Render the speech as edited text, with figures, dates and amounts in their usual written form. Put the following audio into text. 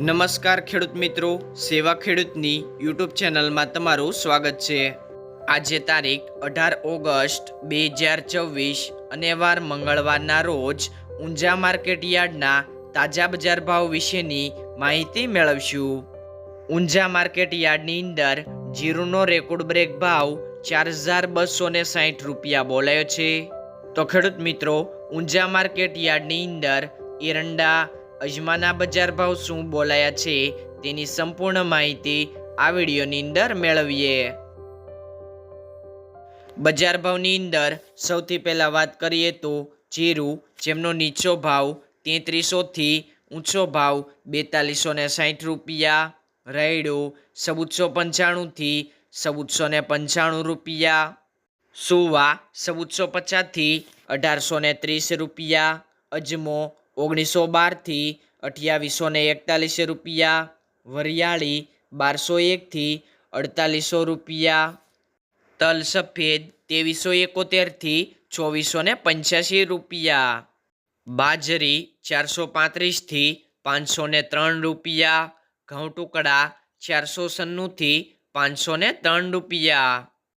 નમસ્કાર ખેડૂત મિત્રો, સેવા ખેડૂતની યુટ્યુબ ચેનલમાં તમારું સ્વાગત છે। આજે તારીખ 18 ઓગસ્ટ 2024 અને વાર મંગળવારના રોજ ઊંઝા માર્કેટ યાર્ડના તાજા બજાર ભાવ વિશેની માહિતી મેળવશું। ઊંઝા માર્કેટ યાર્ડની અંદર જીરુનો રેકોર્ડ બ્રેક ભાવ 4260 રૂપિયા બોલાયો છે। તો ખેડૂત મિત્રો, ઊંઝા માર્કેટ યાર્ડની અંદર એરંડા, અજમાના બજાર ભાવ શું બોલાયા છે તેની સંપૂર્ણ માહિતી આ વિડીયોની અંદર મેળવીએ। બજાર ભાવની અંદર સૌથી પહેલા વાત કરીએ તો જીરું, જેમનો નીચો ભાવ 3300 થી ઊંચો ભાવ 4260 રૂપિયા, રાયડો 1495 થી 1495 રૂપિયા, સુવા 1450 થી 1830 રૂપિયા, અજમો 1912 થી 2841 રૂપિયા, વરિયાળી 1201 થી 4800 રૂપિયા, તલ સફેદ 2371 થી 2485 રૂપિયા, બાજરી 435 થી 503 રૂપિયા, ઘઉં ટુકડા 496 થી 503 રૂપિયા,